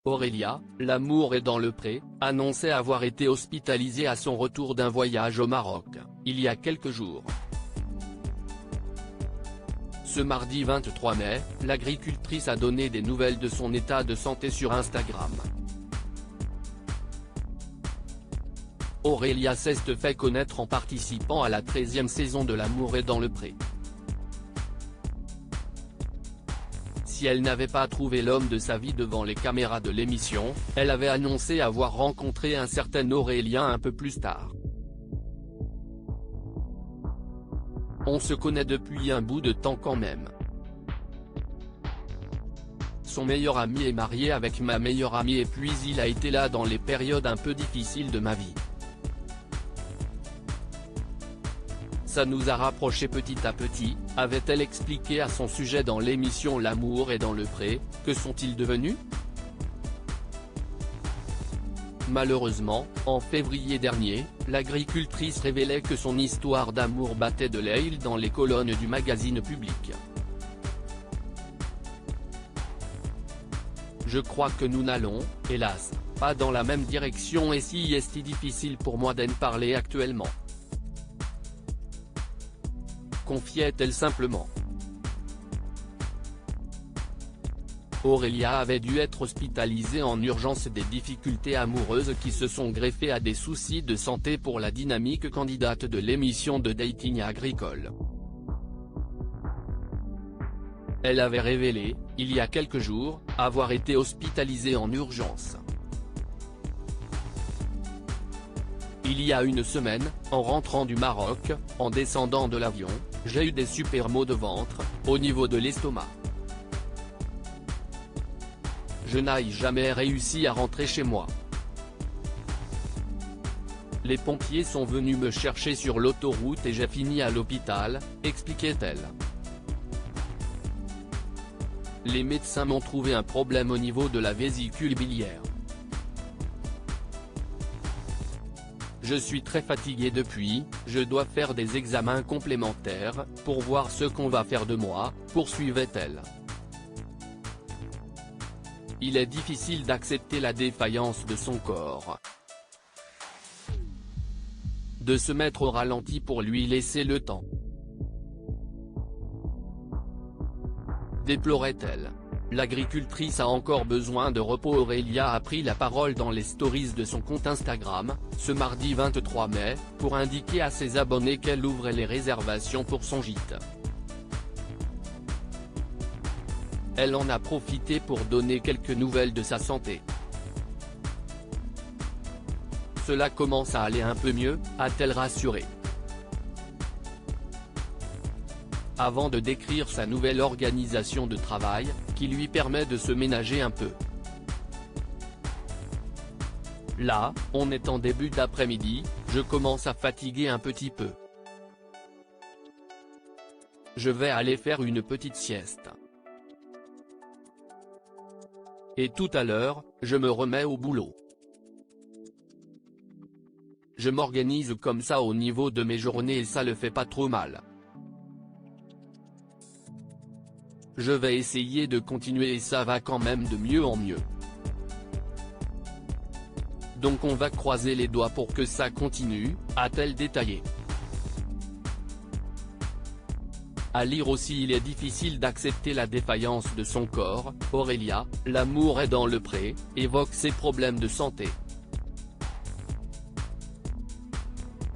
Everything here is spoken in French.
Aurélia, l'amour est dans le pré, annonçait avoir été hospitalisée à son retour d'un voyage au Maroc, il y a quelques jours. Ce mardi 23 mai, l'agricultrice a donné des nouvelles de son état de santé sur Instagram. Aurélia s'est fait connaître en participant à la 13e saison de L'amour est dans le pré. Si elle n'avait pas trouvé l'homme de sa vie devant les caméras de l'émission, elle avait annoncé avoir rencontré un certain Aurélien un peu plus tard. On se connaît depuis un bout de temps quand même. Son meilleur ami est marié avec ma meilleure amie et puis il a été là dans les périodes un peu difficiles de ma vie. Ça nous a rapprochés petit à petit, avait-elle expliqué à son sujet dans l'émission L'amour est dans le pré. Que sont-ils devenus? Malheureusement, en février dernier, l'agricultrice révélait que son histoire d'amour battait de l'aile dans les colonnes du magazine Public. Je crois que nous n'allons, hélas, pas dans la même direction et si est difficile pour moi d'en parler actuellement. Confiait-elle simplement. Aurélia avait dû être hospitalisée en urgence, des difficultés amoureuses qui se sont greffées à des soucis de santé pour la dynamique candidate de l'émission de dating agricole. Elle avait révélé, il y a quelques jours, avoir été hospitalisée en urgence. Il y a une semaine, en rentrant du Maroc, en descendant de l'avion, j'ai eu des super maux de ventre, au niveau de l'estomac. Je n'ai jamais réussi à rentrer chez moi. Les pompiers sont venus me chercher sur l'autoroute et j'ai fini à l'hôpital, expliquait-elle. Les médecins m'ont trouvé un problème au niveau de la vésicule biliaire. Je suis très fatiguée depuis, je dois faire des examens complémentaires, pour voir ce qu'on va faire de moi, poursuivait-elle. Il est difficile d'accepter la défaillance de son corps. De se mettre au ralenti pour lui laisser le temps. Déplorait-elle. L'agricultrice a encore besoin de repos. Aurélia a pris la parole dans les stories de son compte Instagram, ce mardi 23 mai, pour indiquer à ses abonnés qu'elle ouvrait les réservations pour son gîte. Elle en a profité pour donner quelques nouvelles de sa santé. Cela commence à aller un peu mieux, a-t-elle rassuré. Avant de décrire sa nouvelle organisation de travail, qui lui permet de se ménager un peu. Là, on est en début d'après-midi, je commence à fatiguer un petit peu. Je vais aller faire une petite sieste. Et tout à l'heure, je me remets au boulot. Je m'organise comme ça au niveau de mes journées et ça le fait pas trop mal. Je vais essayer de continuer et ça va quand même de mieux en mieux. Donc on va croiser les doigts pour que ça continue, a-t-elle détaillé. À lire aussi, il est difficile d'accepter la défaillance de son corps. Aurélia, l'amour est dans le pré, évoque ses problèmes de santé.